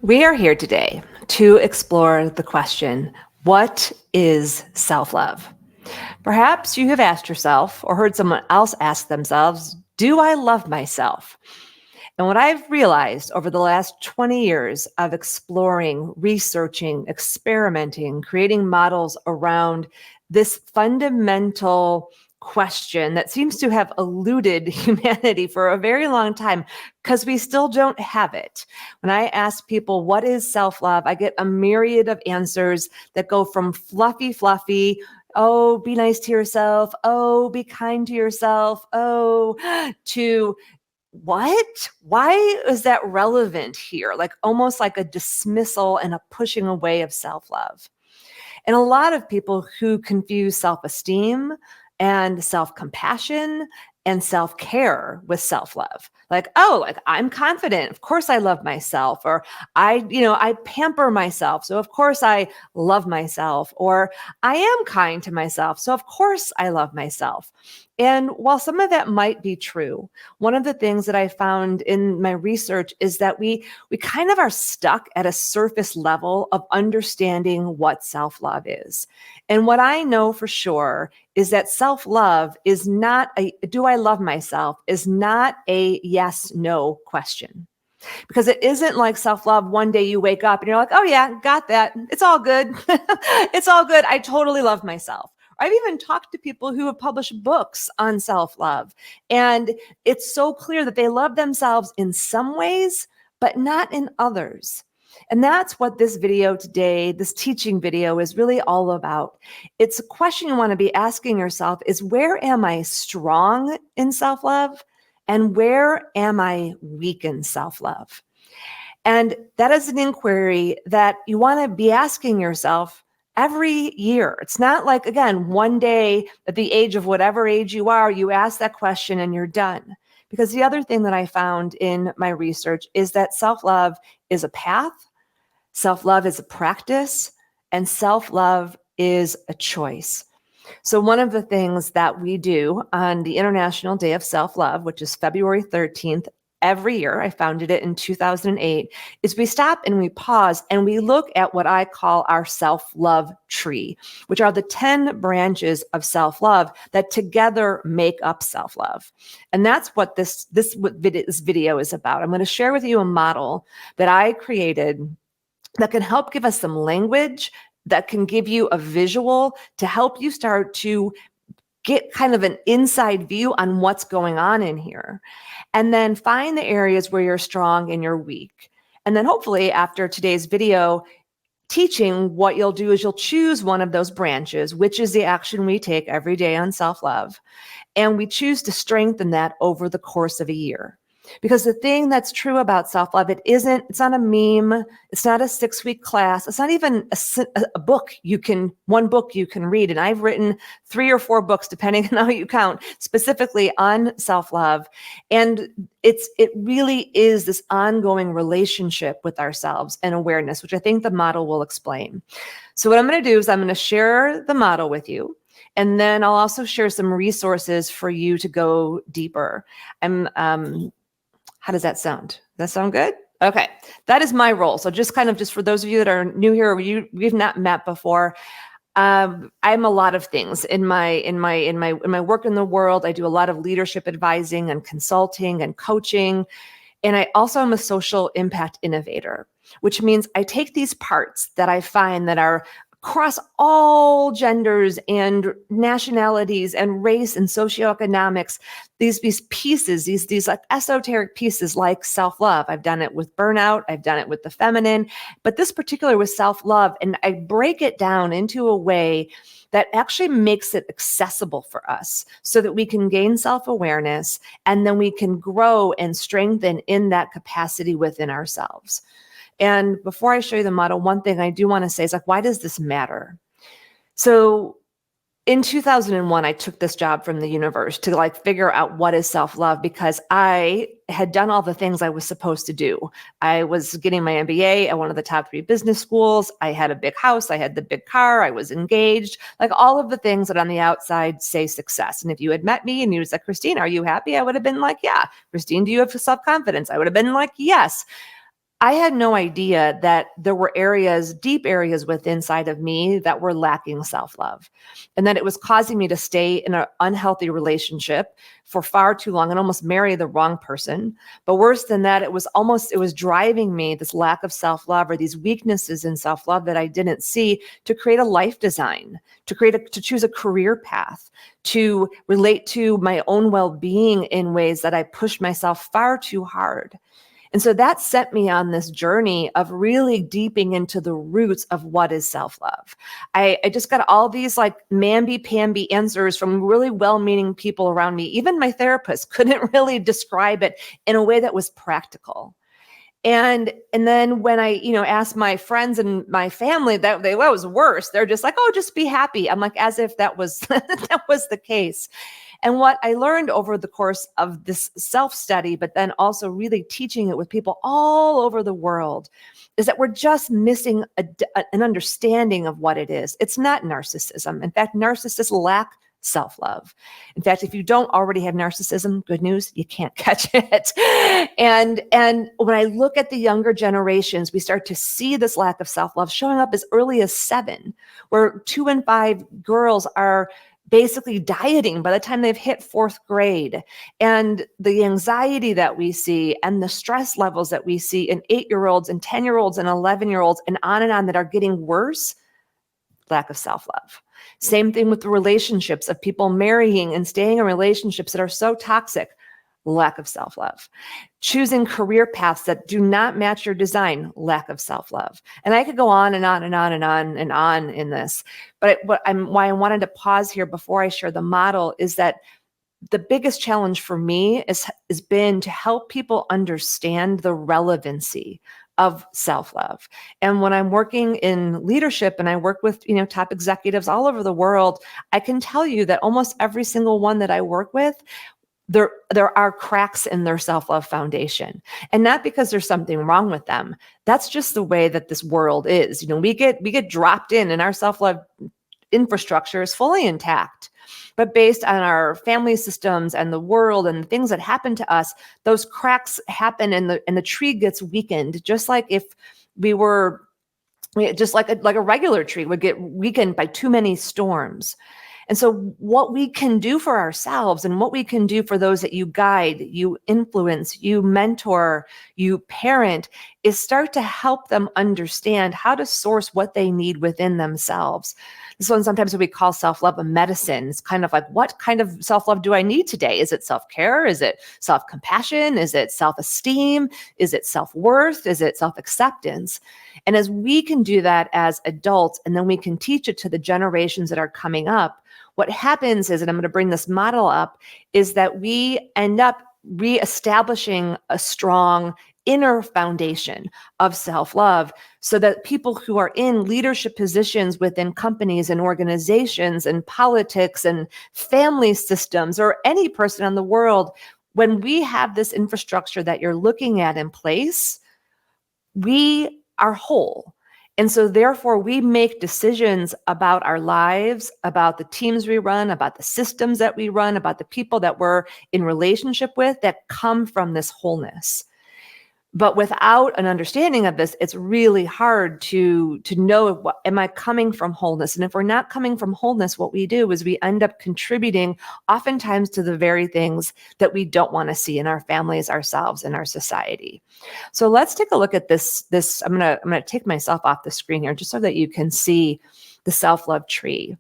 We are here today to explore the question, what is self-love? Perhaps you have asked yourself or heard someone else ask themselves, do I love myself? And what I've realized over the last 20 years of exploring, researching, experimenting, creating models around this fundamental question that seems to have eluded humanity for a very long time because we still don't have it. When I ask people, what is self-love? I get a myriad of answers that go from fluffy, oh, be nice to yourself, oh, be kind to yourself, oh, to what? Why is that relevant here? Like almost like a dismissal and a pushing away of self-love. And a lot of people who confuse self-esteem and self-compassion and self-care with self-love. Like, oh, like I'm confident. Of course I love myself. Or I pamper myself. So of course I love myself. Or I am kind to myself. So of course I love myself. And while some of that might be true, one of the things that I found in my research is that we kind of are stuck at a surface level of understanding what self-love is. And what I know for sure is that self-love is not do I love myself is not a yes, no question. Because it isn't like self-love. One day you wake up and you're like, oh yeah, got that. It's all good. It's all good. I totally love myself. I've even talked to people who have published books on self-love. And it's so clear that they love themselves in some ways, but not in others. And that's what this video today, this teaching video is really all about. It's a question you want to be asking yourself is, where am I strong in self-love? And where am I weak in self-love? And that is an inquiry that you want to be asking yourself every year. It's not like, again, one day at the age of whatever age you are, you ask that question and you're done. Because the other thing that I found in my research is that self-love is a path, self-love is a practice, and self-love is a choice. So one of the things that we do on the International Day of Self-Love, which is February 13th, every year, I founded it in 2008, is we stop and we pause and we look at what I call our self-love tree, which are the 10 branches of self-love that together make up self-love. And that's what this video is about. I'm going to share with you a model that I created that can help give us some language, that can give you a visual to help you start to get kind of an inside view on what's going on in here. And then find the areas where you're strong and you're weak. And then hopefully after today's video teaching, what you'll do is you'll choose one of those branches, which is the action we take every day on self-love. And we choose to strengthen that over the course of a year. Because the thing that's true about self-love, it's not a meme. It's not a 6-week class. It's not even a book one book you can read. And I've written 3 or 4 books, depending on how you count, specifically on self-love. And it really is this ongoing relationship with ourselves and awareness, which I think the model will explain. So what I'm going to do is I'm going to share the model with you. And then I'll also share some resources for you to go deeper. How does that sound? Does that sound good? Okay, that is my role. So just for those of you that are new here, we've not met before. I'm a lot of things in my work in the world. I do a lot of leadership advising and consulting and coaching. And I also am a social impact innovator, which means I take these parts that I find that are across all genders and nationalities and race and socioeconomics, these pieces, these like esoteric pieces like self-love. I've done it with burnout. I've done it with the feminine, but this particular was self-love. And I break it down into a way that actually makes it accessible for us so that we can gain self-awareness and then we can grow and strengthen in that capacity within ourselves. And before I show you the model, one thing I do want to say is like, why does this matter? So in 2001, I took this job from the universe to like figure out what is self-love, because I had done all the things I was supposed to do. I was getting my MBA at one of the top 3 business schools. I had a big house. I had the big car. I was engaged, like all of the things that on the outside say success. And if you had met me and you was like, Christine, are you happy? I would have been like, yeah. Christine, do you have self-confidence? I would have been like, yes. I had no idea that there were areas, deep areas within inside of me that were lacking self-love, and that it was causing me to stay in an unhealthy relationship for far too long and almost marry the wrong person. But worse than that, it was driving me, this lack of self-love or these weaknesses in self-love that I didn't see, to create a life design, to choose a career path, to relate to my own well-being in ways that I pushed myself far too hard. And so that set me on this journey of really deeping into the roots of what is self-love. I just got all these like mamby-pamby answers from really well-meaning people around me. Even my therapist couldn't really describe it in a way that was practical. And then when I, asked my friends and my family, that was worse. They're just like, "Oh, just be happy." I'm like, as if that was that was the case. And what I learned over the course of this self-study, but then also really teaching it with people all over the world, is that we're just missing an understanding of what it is. It's not narcissism. In fact, narcissists lack self-love. In fact, if you don't already have narcissism, good news, you can't catch it. And when I look at the younger generations, we start to see this lack of self-love showing up as early as 7, where 2 in 5 girls are basically dieting by the time they've hit 4th grade. And the anxiety that we see and the stress levels that we see in 8-year-olds and 10-year-olds and 11-year-olds and on that are getting worse, lack of self-love. Same thing with the relationships of people marrying and staying in relationships that are so toxic, lack of self-love. Choosing career paths that do not match your design, lack of self-love. And I could go on and on and on and on and on in this. But why I wanted to pause here before I share the model is that the biggest challenge for me has been to help people understand the relevancy of self-love. And when I'm working in leadership and I work with, top executives all over the world, I can tell you that almost every single one that I work with, there are cracks in their self-love foundation. And not because there's something wrong with them. That's just the way that this world is. We get dropped in and our self-love infrastructure is fully intact. But based on our family systems and the world and the things that happen to us, those cracks happen and the tree gets weakened, just like if we were just like a regular tree would get weakened by too many storms. And so what we can do for ourselves and what we can do for those that you guide, you influence, you mentor, you parent, is start to help them understand how to source what they need within themselves. This one sometimes we call self-love a medicine. It's kind of like, what kind of self-love do I need today? Is it self-care? Is it self-compassion? Is it self-esteem? Is it self-worth? Is it self-acceptance? And as we can do that as adults, and then we can teach it to the generations that are coming up, what happens is, and I'm going to bring this model up, is that we end up reestablishing a strong inner foundation of self-love so that people who are in leadership positions within companies and organizations and politics and family systems, or any person in the world, when we have this infrastructure that you're looking at in place, we are whole. And so therefore, we make decisions about our lives, about the teams we run, about the systems that we run, about the people that we're in relationship with that come from this wholeness. But without an understanding of this, it's really hard to know, am I coming from wholeness? And if we're not coming from wholeness, what we do is we end up contributing oftentimes to the very things that we don't want to see in our families, ourselves, and our society. So let's take a look at this. I'm gonna take myself off the screen here just so that you can see the self-love tree.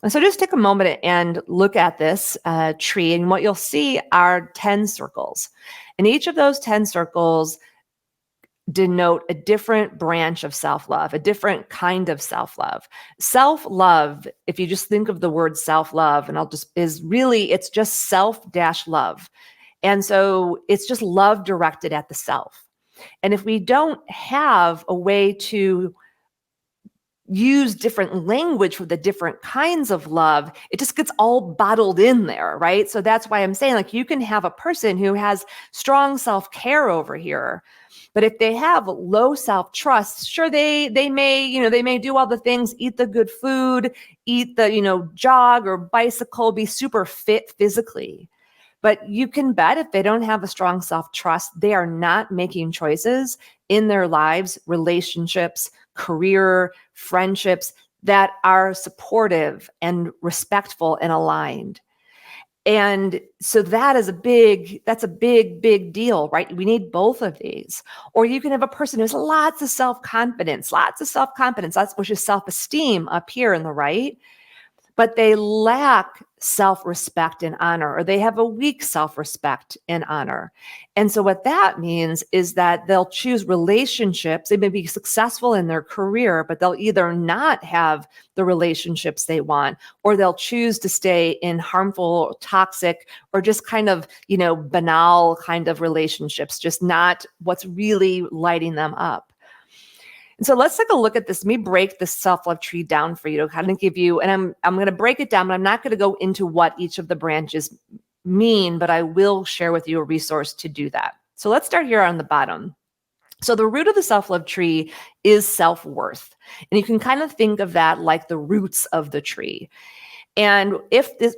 And so just take a moment and look at this tree, and what you'll see are 10 circles. And each of those 10 circles denote a different branch of self-love, a different kind of self-love. Self-love, if you just think of the word self-love, and it's just self-love. And so it's just love directed at the self. And if we don't have a way to use different language for the different kinds of love, it just gets all bottled in there, right? So that's why I'm saying, like, you can have a person who has strong self-care over here, but if they have low self-trust, sure, they may do all the things, eat the good food, eat the, jog or bicycle, be super fit physically. But you can bet if they don't have a strong self-trust, they are not making choices in their lives, relationships, career, friendships that are supportive and respectful and aligned. And so that's a big deal, right? We need both of these. Or you can have a person who has lots of self-confidence, which is self-esteem up here in the right, but they lack self-respect and honor, or they have a weak self-respect and honor. And so what that means is that they'll choose relationships. They may be successful in their career, but they'll either not have the relationships they want, or they'll choose to stay in harmful, toxic, or just kind of, banal kind of relationships, just not what's really lighting them up. And so let's take a look at this. Let me break the self-love tree down for you to kind of give you, and I'm going to break it down, but I'm not going to go into what each of the branches mean, but I will share with you a resource to do that. So let's start here on the bottom. So the root of the self-love tree is self-worth. And you can kind of think of that like the roots of the tree. And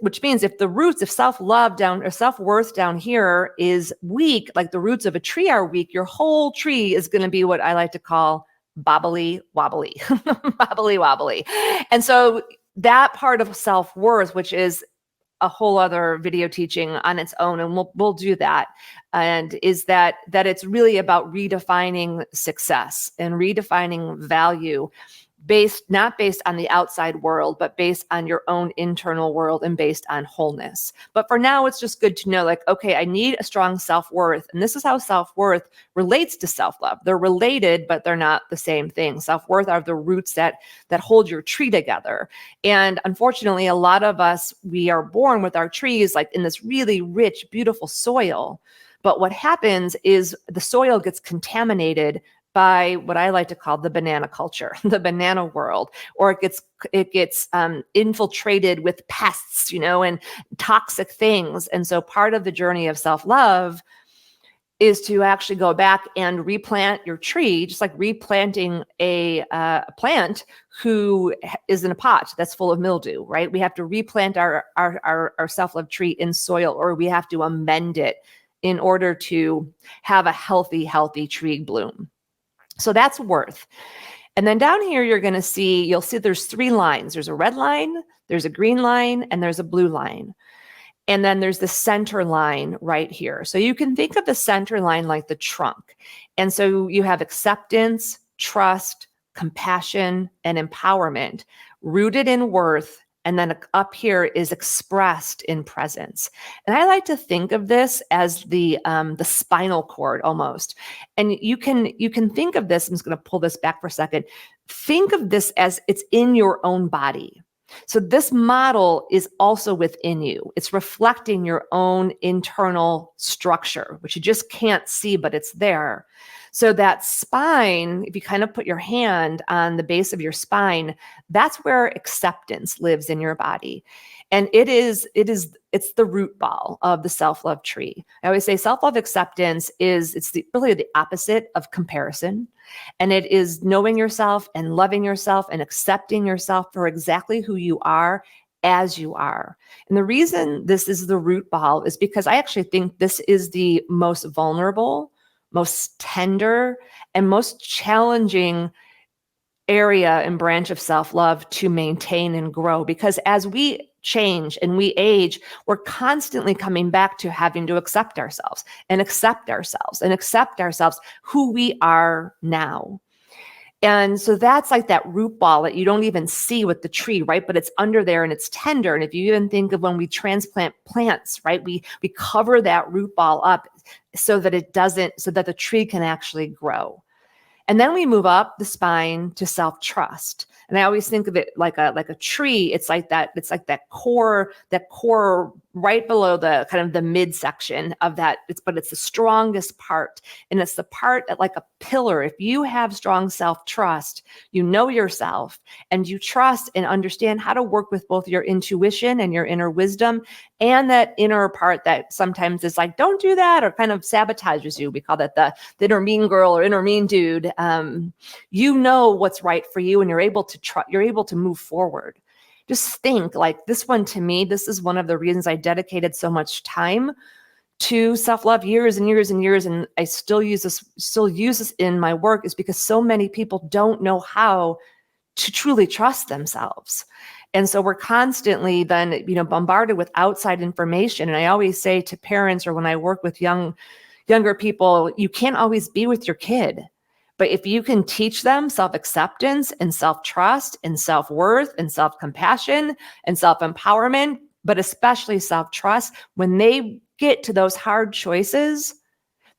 which means if self-love down or self-worth down here is weak, like the roots of a tree are weak, your whole tree is going to be what I like to call bobbly wobbly, bobbly wobbly. And so that part of self-worth, which is a whole other video teaching on its own, and we'll do that, and is that it's really about redefining success and redefining value not based on the outside world, but based on your own internal world and based on wholeness. But for now, it's just good to know, like, okay, I need a strong self-worth. And this is how self-worth relates to self-love. They're related, but they're not the same thing. Self-worth are the roots that hold your tree together. And unfortunately, a lot of us, we are born with our trees like in this really rich, beautiful soil. But what happens is the soil gets contaminated by what I like to call the banana culture, the banana world, or it gets infiltrated with pests, and toxic things. And so part of the journey of self-love is to actually go back and replant your tree, just like replanting a plant who is in a pot that's full of mildew, right? We have to replant our self-love tree in soil, or we have to amend it in order to have a healthy tree bloom. So that's worth. And then down here, you'll see there's 3 lines. There's a red line, there's a green line, and there's a blue line. And then there's the center line right here. So you can think of the center line like the trunk. And so you have acceptance, trust, compassion, and empowerment rooted in worth. And then up here is expressed in presence. And I like to think of this as the spinal cord almost. And you can think of this, I'm just going to pull this back for a second. Think of this as it's in your own body. So this model is also within you. It's reflecting your own internal structure, which you just can't see, but it's there. So that spine, if you kind of put your hand on the base of your spine, that's where acceptance lives in your body. And it's the root ball of the self-love tree. I always say self-love acceptance it's really the opposite of comparison. And it is knowing yourself and loving yourself and accepting yourself for exactly who you are as you are. And the reason this is the root ball is because I actually think this is the most vulnerable, most tender, and most challenging area and branch of self-love to maintain and grow. Because as we change and we age, we're constantly coming back to having to accept ourselves who we are now. And so that's like that root ball that you don't even see with the tree, right? But it's under there and it's tender. And if you even think of when we transplant plants, right, we cover that root ball up so that the tree can actually grow. And then we move up the spine to self-trust. And I always think of it like a tree. It's like that core right below the kind of the midsection of that. But it's the strongest part. And it's the part that, like a pillar. If you have strong self-trust, you know yourself and you trust and understand how to work with both your intuition and your inner wisdom and that inner part that sometimes is like, don't do that, or kind of sabotages you. We call that the inner mean girl or inner mean dude. You know what's right for you, and you're able to move forward. just think like this one to me, this is one of the reasons I dedicated so much time to self-love years and years and years. And I still use this in my work, is because so many people don't know how to truly trust themselves. And so we're constantly then, bombarded with outside information. And I always say to parents, or when I work with younger people, you can't always be with your kid. But if you can teach them self-acceptance and self-trust and self-worth and self-compassion and self-empowerment, but especially self-trust, when they get to those hard choices,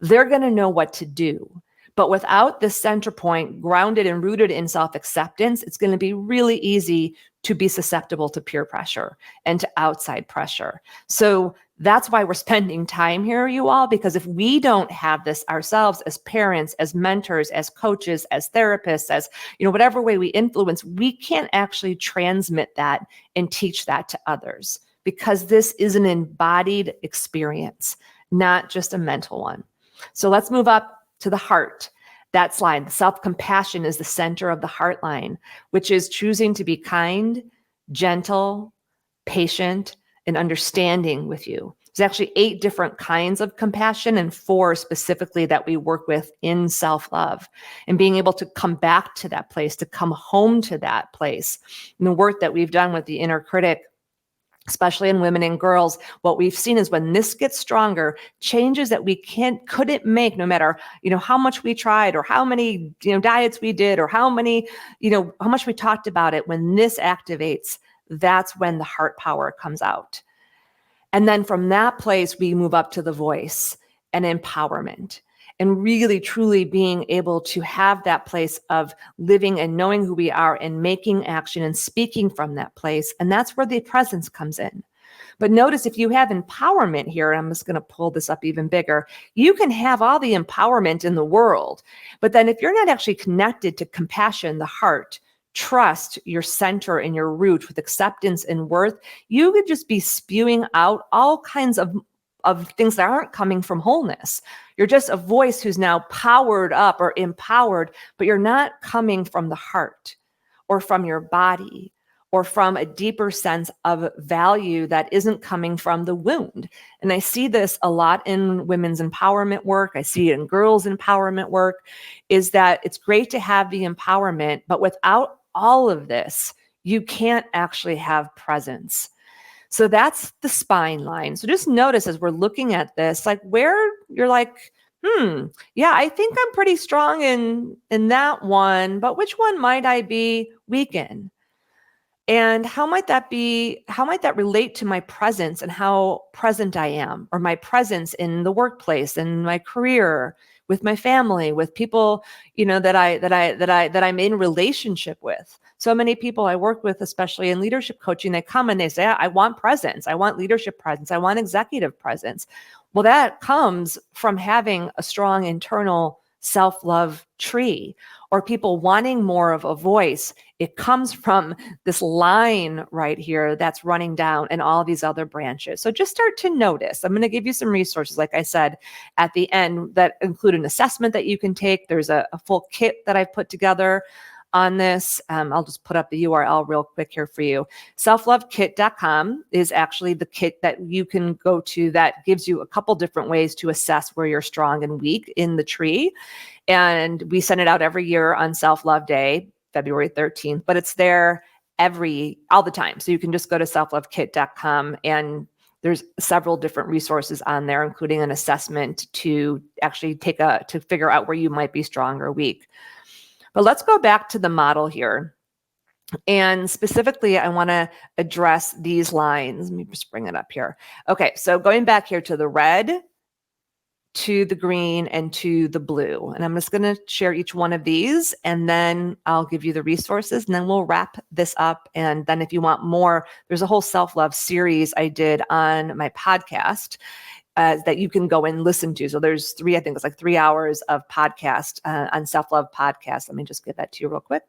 they're going to know what to do. But without this center point grounded and rooted in self-acceptance, it's going to be really easy to be susceptible to peer pressure and to outside pressure. So that's why we're spending time here, you all, because if we don't have this ourselves as parents, as mentors, as coaches, as therapists, as whatever way we influence, we can't actually transmit that and teach that to others, because this is an embodied experience, not just a mental one. So let's move up to the heart. That slide, self-compassion is the center of the heart line, which is choosing to be kind, gentle, patient, and understanding with you. There's actually 8 different kinds of compassion and 4 specifically that we work with in self-love, and being able to come back to that place, to come home to that place. And the work that we've done with the inner critic, especially in women and girls, what we've seen is when this gets stronger, changes that we couldn't make, no matter, how much we tried or how many, diets we did or how much we talked about it, when this activates, that's when the heart power comes out. And then from that place, we move up to the voice and empowerment, and really truly being able to have that place of living and knowing who we are and making action and speaking from that place. And that's where the presence comes in. But notice, if you have empowerment here, and I'm just going to pull this up even bigger, you can have all the empowerment in the world. But then if you're not actually connected to compassion, the heart, trust, your center and your root with acceptance and worth, you could just be spewing out all kinds of things that aren't coming from wholeness. You're just a voice who's now powered up or empowered, but you're not coming from the heart or from your body or from a deeper sense of value that isn't coming from the wound. And I see this a lot in women's empowerment work. I see it in girls' empowerment work, is that it's great to have the empowerment, but without all of this, you can't actually have presence. So that's the spine line. So just notice as we're looking at this, like where you're like, yeah, I think I'm pretty strong in that one, but which one might I be weak in? And how might that relate to my presence and how present I am, or my presence in the workplace, in my career, with my family, with people, that I'm in relationship with. So many people I work with, especially in leadership coaching, they come and they say, I want presence. I want leadership presence. I want executive presence. Well, that comes from having a strong internal self-love tree, or people wanting more of a voice. It comes from this line right here that's running down and all these other branches. So just start to notice. I'm going to give you some resources, like I said, at the end, that include an assessment that you can take. There's a full kit that I've put together on this. I'll just put up the URL real quick here for you. Selflovekit.com is actually the kit that you can go to that gives you a couple different ways to assess where you're strong and weak in the tree. And we send it out every year on Self-Love Day, February 13th, but it's there all the time. So you can just go to selflovekit.com, and there's several different resources on there, including an assessment to actually to figure out where you might be strong or weak. But let's go back to the model here. And specifically, I want to address these lines. Let me just bring it up here. Okay, so going back here to the red, to the green, and to the blue. And I'm just going to share each one of these, and then I'll give you the resources, and then we'll wrap this up. And then if you want more, there's a whole self-love series I did on my podcast that you can go and listen to. So there's 3 hours of podcast on Self-Love Podcast. Let me just give that to you real quick.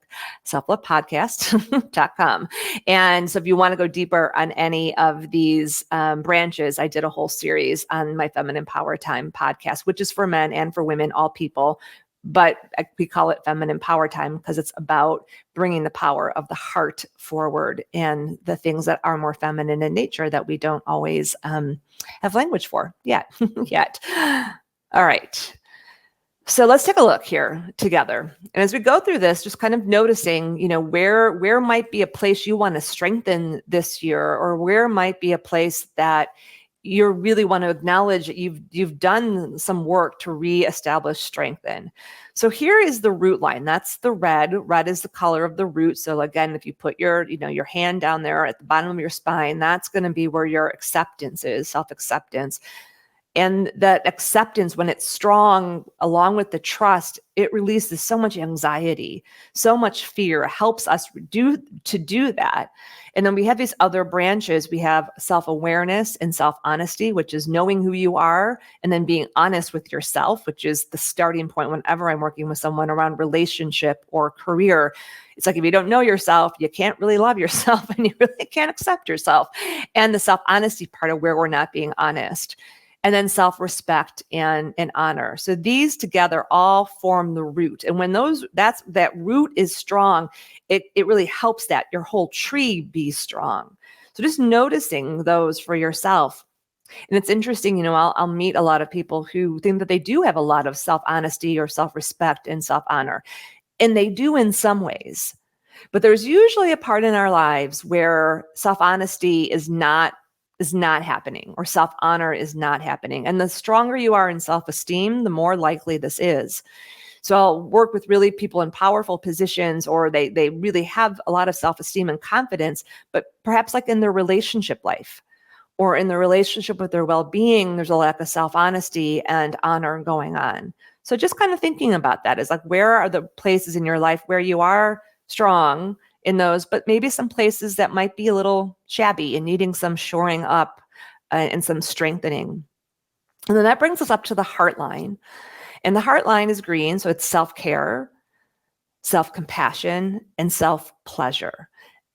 selflovepodcast.com. And so if you want to go deeper on any of these branches, I did a whole series on my Feminine Power Time podcast, which is for men and for women, all people. but we call it feminine power time because it's about bringing the power of the heart forward and the things that are more feminine in nature that we don't always have language for yet. All right. So let's take a look here together. And as we go through this, just kind of noticing, where might be a place you want to strengthen this year, or where might be a place that you really want to acknowledge that you've done some work to reestablish strength in. So here is the root line. That's the red. Red is the color of the root. So again, if you put your hand down there at the bottom of your spine, that's going to be where your acceptance is, self-acceptance. And that acceptance, when it's strong, along with the trust, it releases so much anxiety, so much fear, helps us do that. And then we have these other branches. We have self-awareness and self-honesty, which is knowing who you are, and then being honest with yourself, which is the starting point whenever I'm working with someone around relationship or career. It's like, if you don't know yourself, you can't really love yourself, and you really can't accept yourself. And the self-honesty part of where we're not being honest. And then self-respect and honor. So these together all form the root. And when that root is strong, it really helps that your whole tree be strong. So just noticing those for yourself. And it's interesting, I'll meet a lot of people who think that they do have a lot of self-honesty or self-respect and self-honor. And they do in some ways. But there's usually a part in our lives where self-honesty is not happening, or self-honor is not happening. And the stronger you are in self-esteem, the more likely this is. So I'll work with really people in powerful positions, or they really have a lot of self-esteem and confidence, but perhaps like in their relationship life or in their relationship with their well-being, there's a lack of self-honesty and honor going on. So just kind of thinking about that is like, where are the places in your life where you are strong in those, but maybe some places that might be a little shabby and needing some shoring up and some strengthening. And then that brings us up to the heart line. And the heart line is green, so it's self-care, self-compassion, and self-pleasure.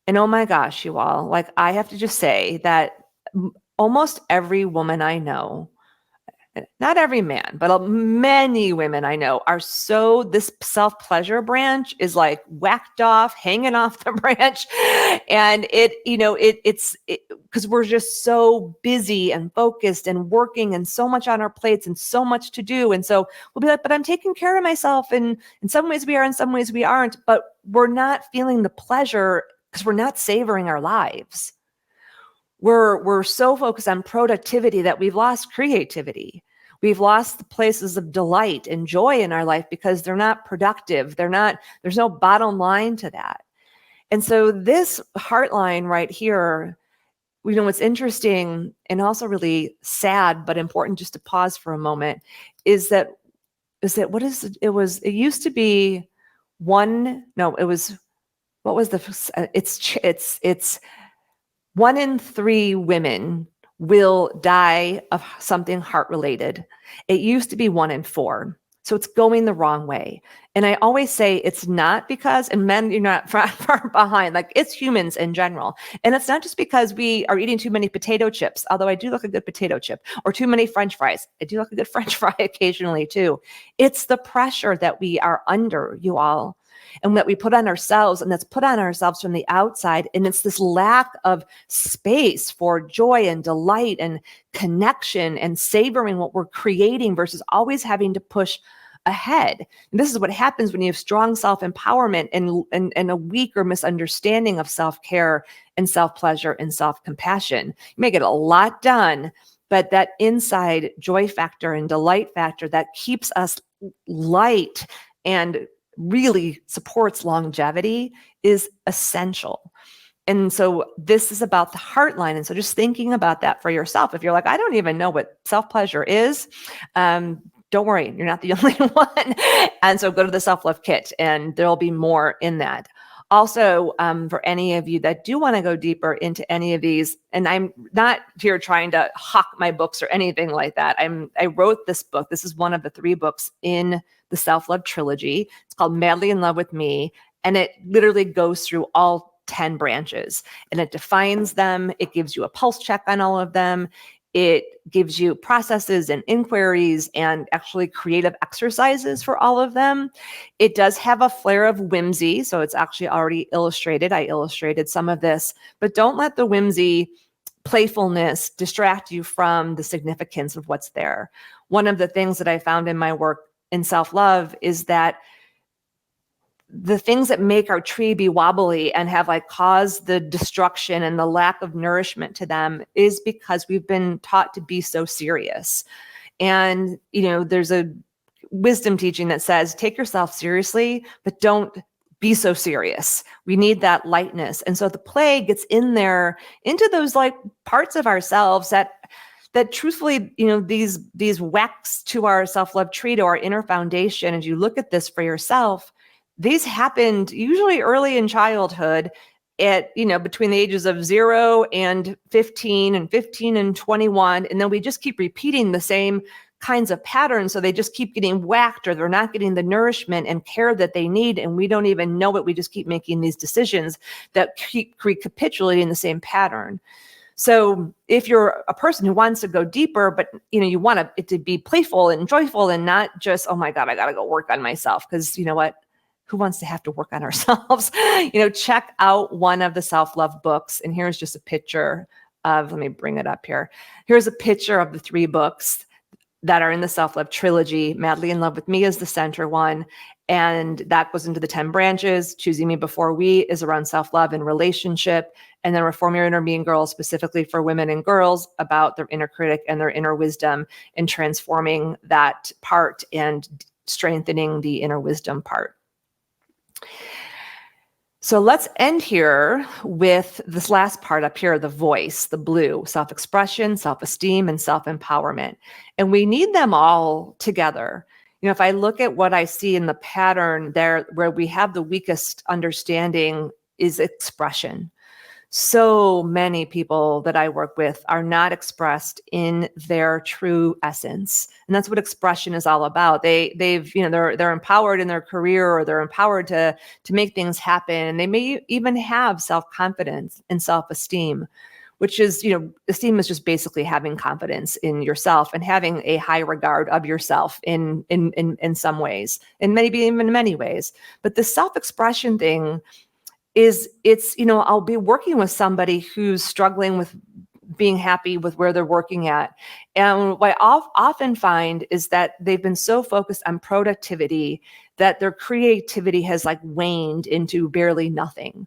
And oh my gosh, you all, like, I have to just say that almost every woman I know, not every man, but many women I know are this self-pleasure branch is like whacked off, hanging off the branch. And it's because we're just so busy and focused and working and so much on our plates and so much to do. And so we'll be like, but I'm taking care of myself. And in some ways we are, in some ways we aren't, but we're not feeling the pleasure because we're not savoring our lives. We're so focused on productivity that we've lost creativity. We've lost the places of delight and joy in our life because they're not productive. There's no bottom line to that. And so this heart line right here, what's interesting and also really sad, but important just to pause for a moment, it used to be it's 1 in 3 women will die of something heart related. It used to be 1 in 4. So it's going the wrong way. And I always say it's not because, and men, you're not far behind, like it's humans in general. And it's not just because we are eating too many potato chips, although I do like a good potato chip, or too many French fries. I do like a good French fry occasionally too. It's the pressure that we are under, you all, and that we put on ourselves, and that's put on ourselves from the outside. And it's this lack of space for joy and delight and connection and savoring what we're creating versus always having to push ahead. And this is what happens when you have strong self-empowerment and a weak or misunderstanding of self-care and self-pleasure and self-compassion. You may get a lot done, but that inside joy factor and delight factor that keeps us light and really supports longevity is essential. And so this is about the heart line. And so just thinking about that for yourself, if you're like, I don't even know what self-pleasure is, don't worry, you're not the only one. And so go to the self-love kit and there'll be more in that. Also, for any of you that do want to go deeper into any of these, and I'm not here trying to hawk my books or anything like that. I wrote this book. This is one of the 3 books in the self-love trilogy. It's called Madly in Love with Me. And it literally goes through all 10 branches and it defines them. It gives you a pulse check on all of them. It gives you processes and inquiries and actually creative exercises for all of them. It does have a flair of whimsy, so it's actually already illustrated. I illustrated some of this, but don't let the whimsy, playfulness distract you from the significance of what's there. One of the things that I found in my work in self-love is that the things that make our tree be wobbly and have like caused the destruction and the lack of nourishment to them is because we've been taught to be so serious. And, there's a wisdom teaching that says, take yourself seriously, but don't be so serious. We need that lightness. And so the play gets in there into those like parts of ourselves that truthfully, these whacks to our self-love tree, to our inner foundation. As you look at this for yourself, these happened usually early in childhood at, between the ages of 0 and 15 and 15 and 21. And then we just keep repeating the same kinds of patterns. So they just keep getting whacked, or they're not getting the nourishment and care that they need. And we don't even know it. We just keep making these decisions that keep recapitulating the same pattern. So if you're a person who wants to go deeper, but you want it to be playful and joyful and not just, oh my God, I got to go work on myself. Because you know what? Who wants to have to work on ourselves? Check out one of the self-love books. And here's just a picture of, let me bring it up here. Here's a picture of the 3 books that are in the self-love trilogy. Madly in Love with Me is the center one. And that goes into the 10 branches. Choosing Me Before We is around self-love and relationship. And then Reform Your Inner Being Girl, specifically for women and girls, about their inner critic and their inner wisdom and transforming that part and strengthening the inner wisdom part. So let's end here with this last part up here, the voice, the blue, self-expression, self-esteem, and self-empowerment. And we need them all together. If I look at what I see in the pattern there, where we have the weakest understanding is expression. So many people that I work with are not expressed in their true essence. And that's what expression is all about. They're empowered in their career, or they're empowered to make things happen. And they may even have self-confidence and self-esteem, which is, esteem is just basically having confidence in yourself and having a high regard of yourself in some ways, and maybe even many ways. But the self-expression thing I'll be working with somebody who's struggling with being happy with where they're working at. And what I often find is that they've been so focused on productivity that their creativity has like waned into barely nothing.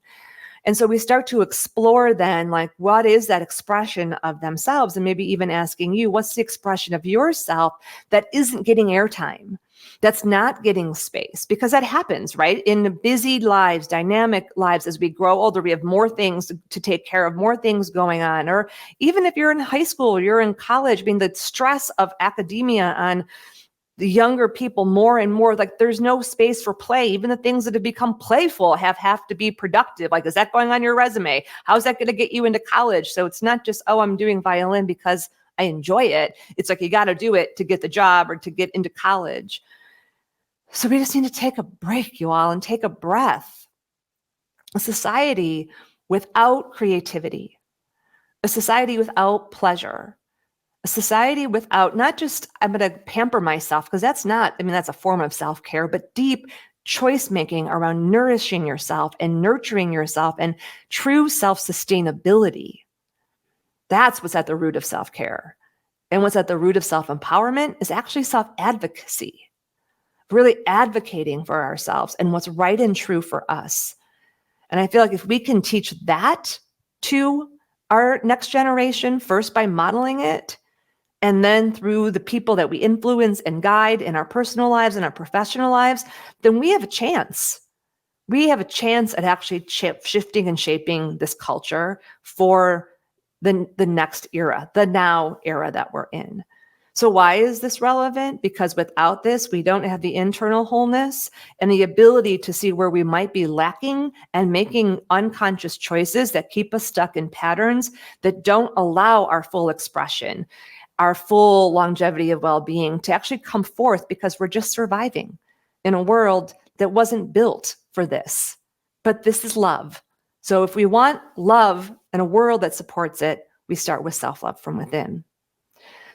And so we start to explore then, like, what is that expression of themselves? And maybe even asking you, what's the expression of yourself that isn't getting airtime? That's not getting space, because that happens, right? In busy lives, dynamic lives, as we grow older, we have more things to take care of, more things going on. Or even if you're in high school or you're in college, the stress of academia on the younger people more and more, like there's no space for play. Even the things that have become playful have to be productive. Like, is that going on your resume? How's that going to get you into college? So it's not just, oh, I'm doing violin because I enjoy it. It's like, you got to do it to get the job or to get into college. So we just need to take a break, you all, and take a breath. A society without creativity, a society without pleasure, a society without not just, I'm going to pamper myself, because that's a form of self-care, but deep choice making around nourishing yourself and nurturing yourself and true self-sustainability. That's what's at the root of self-care. And what's at the root of self-empowerment is actually self-advocacy. Really advocating for ourselves and what's right and true for us. And I feel like if we can teach that to our next generation, first by modeling it, and then through the people that we influence and guide in our personal lives and our professional lives, then we have a chance. We have a chance at actually shifting and shaping this culture for the next era, the now era that we're in. So why is this relevant? Because without this, we don't have the internal wholeness and the ability to see where we might be lacking and making unconscious choices that keep us stuck in patterns that don't allow our full expression, our full longevity of well-being to actually come forth, because we're just surviving in a world that wasn't built for this. But this is love. So if we want love and a world that supports it, we start with self-love from within.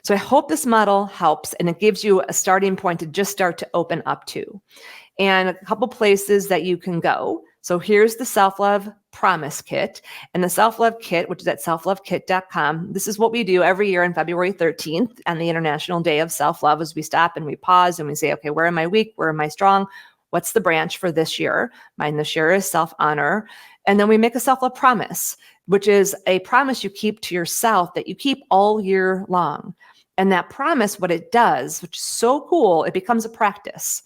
So I hope this model helps and it gives you a starting point to just start to open up to. And a couple places that you can go. So here's the Self-Love Promise Kit. And the Self-Love Kit, which is at selflovekit.com. This is what we do every year on February 13th on the International Day of Self-Love, as we stop and we pause and we say, okay, where am I weak? Where am I strong? What's the branch for this year? Mine this year is self-honor. And then we make a self-love promise, which is a promise you keep to yourself that you keep all year long. And that promise, what it does, which is so cool, it becomes a practice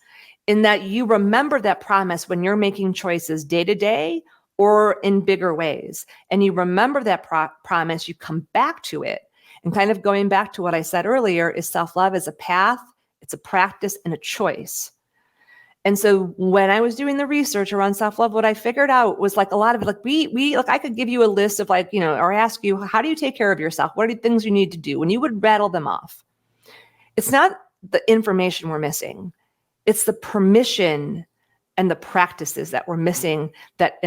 in that you remember that promise when you're making choices day to day or in bigger ways. And you remember that promise, you come back to it. And kind of going back to what I said earlier is self-love is a path, it's a practice, and a choice. And so when I was doing the research around self-love, what I figured out was like a lot of it, like I could give you a list of like, or ask you, how do you take care of yourself? What are the things you need to do? And you would rattle them off. It's not the information we're missing. It's the permission and the practices that we're missing that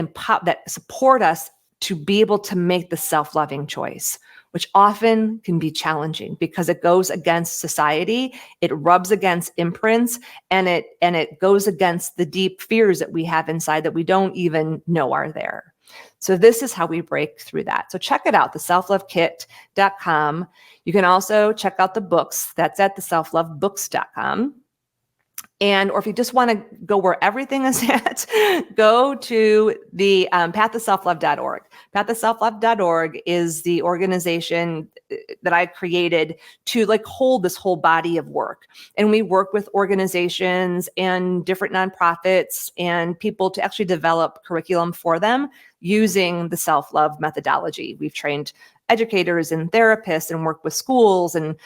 support us to be able to make the self-loving choice, which often can be challenging because it goes against society, it rubs against imprints, and it goes against the deep fears that we have inside that we don't even know are there. So this is how we break through that. So check it out, the selflovekit.com. You can also check out the books. That's at the selflovebooks.com. Or if you just want to go where everything is at, go to the pathtoselflove.org. Pathtoselflove.org is the organization that I created to like hold this whole body of work. And we work with organizations and different nonprofits and people to actually develop curriculum for them using the self-love methodology. We've trained educators and therapists and work with schools and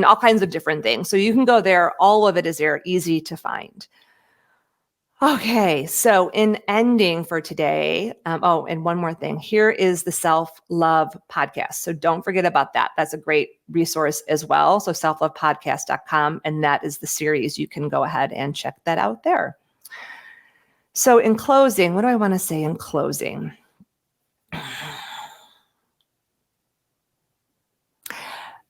all kinds of different things. So you can go there. All of it is there, easy to find. Okay, so in ending for today, and one more thing, here is the Self-Love Podcast. So don't forget about that. That's a great resource as well. So selflovepodcast.com, and that is the series. You can go ahead and check that out there. So in closing, what do I want to say in closing?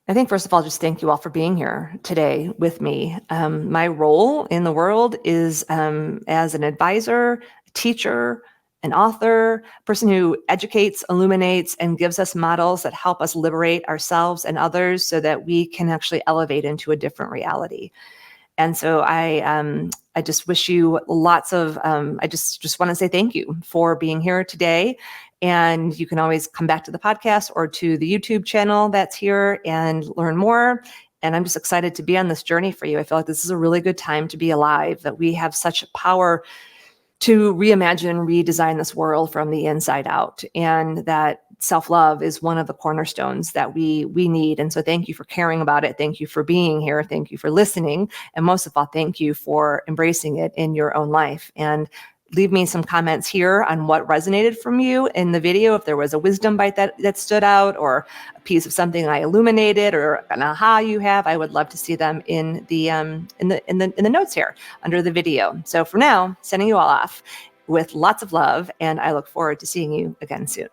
I think, first of all, just thank you all for being here today with me. My role in the world is as an advisor, a teacher, an author, a person who educates, illuminates, and gives us models that help us liberate ourselves and others so that we can actually elevate into a different reality. And so I just wish you lots of, I just want to say thank you for being here today. And you can always come back to the podcast or to the YouTube channel that's here and learn more. And I'm just excited to be on this journey for you. I feel like this is a really good time to be alive, that we have such power to reimagine and redesign this world from the inside out. And that self-love is one of the cornerstones that we need. And so thank you for caring about it. Thank you for being here. Thank you for listening. And most of all, thank you for embracing it in your own life. And leave me some comments here on what resonated from you in the video. If there was a wisdom bite that stood out, or a piece of something I illuminated, or an aha you have, I would love to see them in the notes here under the video. So for now, sending you all off with lots of love, and I look forward to seeing you again soon.